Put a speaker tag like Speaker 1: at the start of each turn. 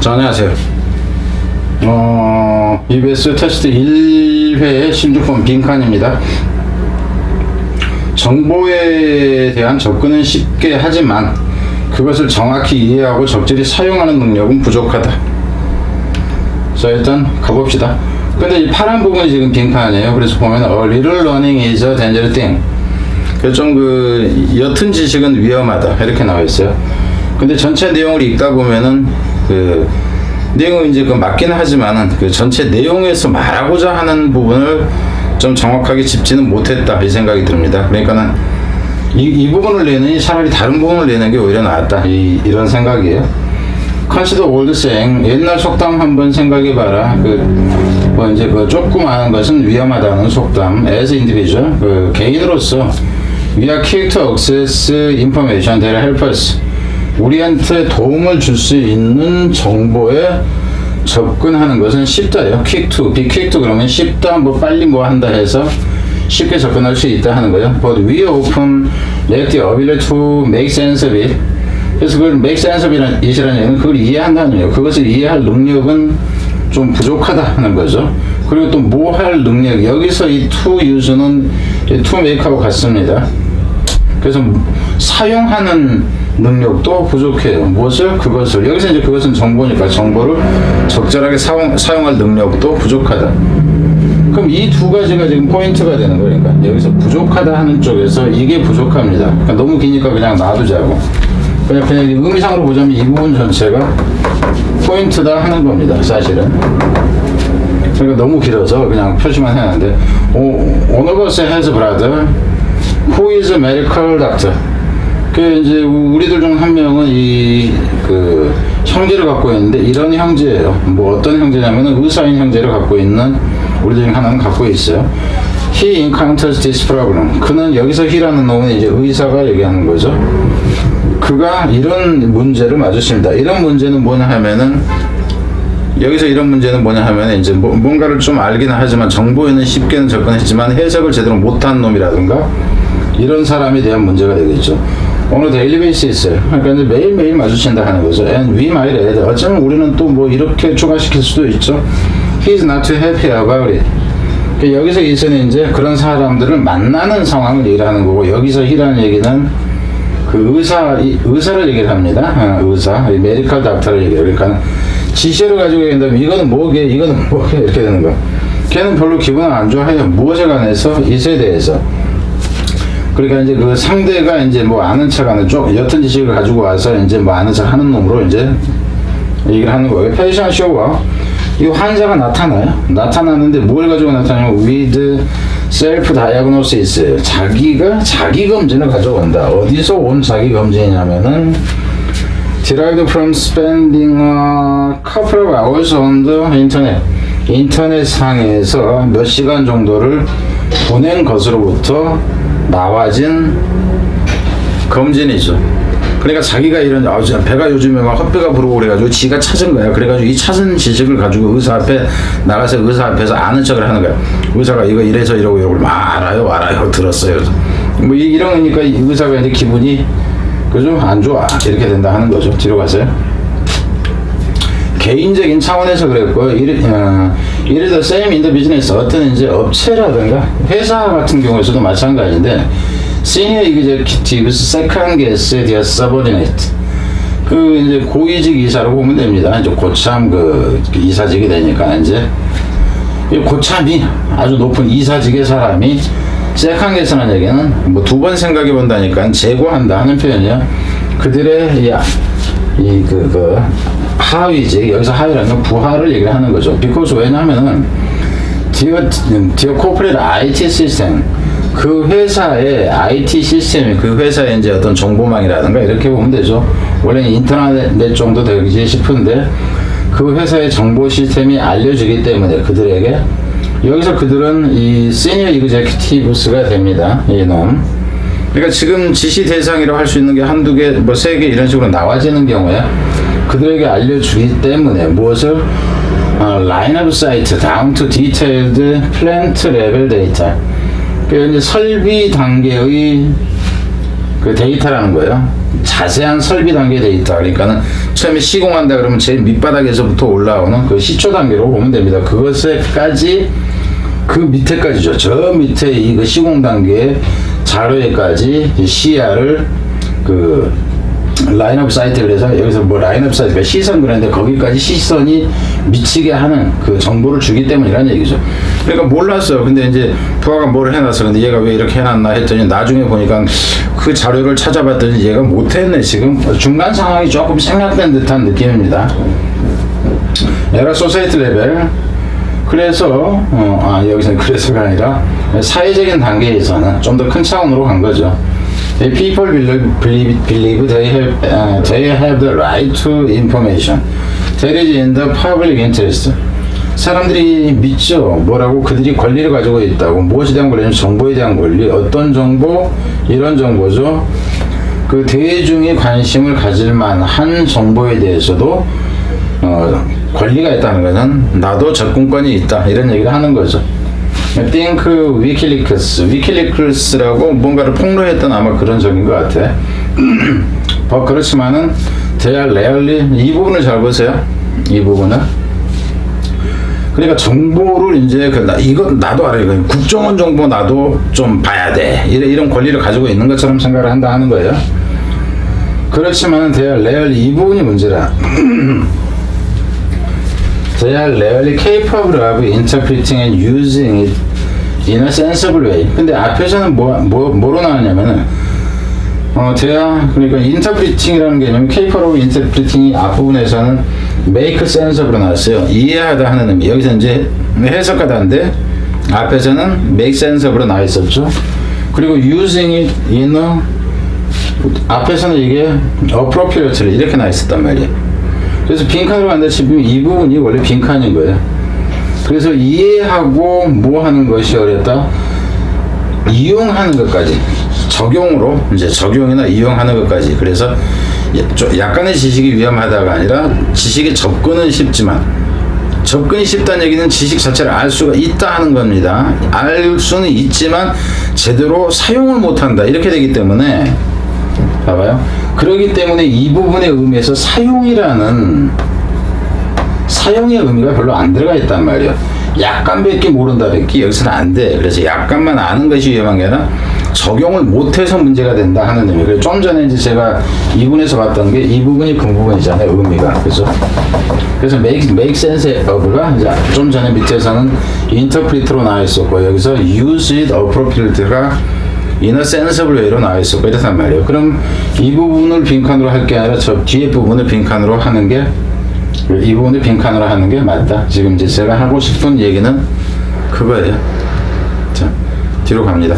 Speaker 1: 자, 안녕하세요. EBS 테스트 1회 16번 빈칸입니다. 정보에 대한 접근은 쉽게 하지만 그것을 정확히 이해하고 적절히 사용하는 능력은 부족하다. 자, 일단 가봅시다. 근데 이 파란 부분이 지금 빈칸이에요. 그래서 보면 A little learning is a dangerous thing. 좀 옅은 지식은 위험하다 이렇게 나와 있어요. 근데 전체 내용을 읽다 보면은 내용은 이제 맞기는 하지만은 전체 내용에서 말하고자 하는 부분을 좀 정확하게 짚지는 못했다 이 생각이 듭니다. 그러니까는 이 부분을 내느니 차라리 다른 부분을 내는 게 오히려 낫다 이런 생각이에요. Consider old saying, 옛날 속담 한번 생각해봐라. 조그마한 것은 위험하다는 속담. As individual, 개인으로서 we are quick to access information that help us. 우리한테 도움을 줄 수 있는 정보에 접근하는 것은 쉽다요. quick to, be quick to 그러면 쉽다, 빨리 한다 해서 쉽게 접근할 수 있다 하는 거예요. But we often lack the ability to make sense of it. 그래서 그걸 make sense of it이라는 얘기는 그걸 이해한다는 얘기예요. 그것을 이해할 능력은 좀 부족하다 하는 거죠. 그리고 또 뭐 할 능력, 여기서 이 to use는 to make하고 같습니다. 그래서 사용하는 능력도 부족해요. 무엇을? 그것을. 여기서 이제 그것은 정보니까 정보를 적절하게 사용할 능력도 부족하다. 그럼 이 두 가지가 지금 포인트가 되는 거니까 여기서 부족하다 하는 쪽에서 이게 부족합니다. 그러니까 너무 기니까 그냥 놔두자고. 그냥 의미상으로 보자면 이 부분 전체가 포인트다 하는 겁니다. 사실은. 그러니까 너무 길어서 그냥 표시만 해놨는데 One of us has a brother who is a medical doctor. 이제 우리들 중 한 명은 형제를 갖고 있는데 이런 형제예요. 어떤 형제냐면은 의사인 형제를 갖고 있는 우리들 중 하나는 갖고 있어요. He encounters this problem. 그는 여기서 he라는 놈은 이제 의사가 얘기하는 거죠. 그가 이런 문제를 마주칩니다. 이런 문제는 뭐냐 하면은 여기서 이런 문제는 뭐냐 하면 이제 뭔가를 좀 알기는 하지만 정보에는 쉽게는 접근했지만 해석을 제대로 못한 놈이라든가 이런 사람에 대한 문제가 되겠죠. 어느 데일리 베이시스 그러니까 이제 매일매일 마주친다 하는 거죠. And we might add 어쩌면 우리는 또 이렇게 추가시킬 수도 있죠. He's not too happy about it. 여기서 이제는 이제 그런 사람들을 만나는 상황을 얘기하는 거고 여기서 he라는 얘기는 의사를 얘기를 합니다. 의사, 메디컬 닥터를 얘기해요. 그러니까 지시를 가지고 얘기한다면 이거는 뭐게 이렇게 되는 거야. 걔는 별로 기분을 안 좋아해요. 무엇에 관해서? 이에 대해서. 그러니까 이제 상대가 이제 아는 척 하는 옅은 지식을 가지고 와서 이제 아는 척 하는 놈으로 이제 얘기를 하는 거예요. 패션 쇼가 이 환자가 나타나는데 뭘 가지고 나타나냐면 with self diagnosis 자기 검진을 가져온다. 어디서 온 자기 검진이냐면은 derived from spending a couple of hours on the internet. 인터넷 상에서 몇 시간 정도를 보낸 것으로부터 나와진 검진이죠. 그러니까 자기가 이런 배가 요즘에 헛배가 부르고 그래가지고 지가 찾은 거야. 그래가지고 이 찾은 지식을 가지고 의사 앞에 나가서 의사 앞에서 아는 척을 하는 거야. 의사가 이거 이래서 이러고 알아요 들었어요. 이런 거니까 의사가 이제 기분이 안 좋아 이렇게 된다 하는 거죠. 뒤로 가세요. 개인적인 차원에서 그랬고 it is the same in the business. 어떤 이제 업체라든가 회사 같은 경우에서도 마찬가지인데 senior executives second guess their subordinate. 이제 고위직 이사로 보면 됩니다. 이제 고참 이사직이 되니까 이제 고참이 아주 높은 이사직의 사람이 second guess라는 얘기는 두 번 생각해 본다니까 재고한다 하는 표현이야. 그들의 하위직, 여기서 하위라는 건 부하를 얘기를 하는 거죠. because 왜냐하면은 their corporate IT system 그 회사의 IT 시스템이 회사의 이제 어떤 정보망이라든가 이렇게 보면 되죠. 원래 인터넷 정도 되지 싶은데 그 회사의 정보 시스템이 알려지기 때문에 그들에게 여기서 그들은 이 시니어 이그제큐티브스가 됩니다. 이놈. 그러니까 지금 지시 대상이라고 할 수 있는 게 한두 개, 세 개 이런 식으로 나와지는 경우에 그들에게 알려주기 때문에 무엇을 line of sight down to detailed plant level data. 이제 설비 단계의 그 데이터라는 거예요. 자세한 설비 단계 데이터. 그러니까는 처음에 시공한다 그러면 제일 밑바닥에서부터 올라오는 그 시초 단계로 보면 됩니다. 그것에까지 그 밑에까지죠. 저 밑에 이 그 시공 단계 자료에까지 CR을 그 라인업 사이트, 그래서 여기서 뭐 라인업 사이트가 시선 그랬는데 거기까지 시선이 미치게 하는 그 정보를 주기 때문이라는 얘기죠. 그러니까 몰랐어요. 근데 이제 부하가 뭘 해놨어. 근데 얘가 왜 이렇게 해놨나 했더니 나중에 보니까 그 자료를 찾아봤더니 얘가 못했네. 지금 중간 상황이 조금 생략된 듯한 느낌입니다. 에러 소사이티 레벨. 그래서 여기서는 그래서가 아니라 사회적인 단계에서는 좀 더 큰 차원으로 간 거죠. People believe they have the right to information that is in the public interest. 사람들이 믿죠. 뭐라고? 그들이 권리를 가지고 있다고. 무엇에 대한 권리는 정보에 대한 권리. 어떤 정보? 이런 정보죠. 그 대중이 관심을 가질 만한 정보에 대해서도 권리가 있다는 것은 나도 접근권이 있다. 이런 얘기를 하는 거죠. I think 위키리크스라고 뭔가를 폭로했던 아마 그런 적인 것 같아. 그렇지만은 they are rarely, 이 부분을 잘 보세요. 이 부분은. 그러니까 정보를 이제 이거 나도 알아요. 국정원 정보 나도 좀 봐야 돼. 이런 권리를 가지고 있는 것처럼 생각을 한다 하는 거예요. 그렇지만은 they are rarely, 이 부분이 문제라. They are rarely capable of interpreting and using it in a sensible way. 근데 앞에서는 뭐로 나왔냐면은, 그러니까 interpreting이라는 개념이 capable of interpreting이 앞부분에서는 make sense으로 나왔어요. 이해하다 하는 의미. 여기서 이제 해석하다인데, 앞에서는 make sense으로 나와 있었죠. 그리고 using it in a, 앞에서는 이게 appropriately 이렇게 나와 있었단 말이에요. 그래서 빈칸으로 간다시피 이 부분이 원래 빈칸인 거예요. 그래서 이해하고 뭐 하는 것이 어렵다? 이용하는 것까지. 적용으로, 이제 적용이나 이용하는 것까지. 그래서 약간의 지식이 위험하다가 아니라 지식에 접근은 쉽지만, 접근이 쉽다는 얘기는 지식 자체를 알 수가 있다 하는 겁니다. 알 수는 있지만 제대로 사용을 못한다. 이렇게 되기 때문에, 봐봐요. 그렇기 때문에 이 부분의 의미에서 사용의 의미가 별로 안 들어가 있단 말이에요. 약간밖에 모른다 밖에 여기서는 안 돼. 그래서 약간만 아는 것이 위험한 게 아니라 적용을 못해서 문제가 된다 하는 의미. 그래서 좀 전에 이제 제가 2분에서 봤던 게 이 부분이 그 부분이잖아요. 의미가. 그래서 make sense of가 이제 좀 전에 밑에서는 interpret로 나와 있었고, 여기서 use it appropriately가 in a sensible way로 나와 있었고, 이렇단 말이에요. 그럼 이 부분을 빈칸으로 할 게 아니라 저 뒤에 부분을 빈칸으로 하는 게, 이 부분을 빈칸으로 하는 게 맞다. 지금 이제 제가 하고 싶은 얘기는 그거예요. 자, 뒤로 갑니다.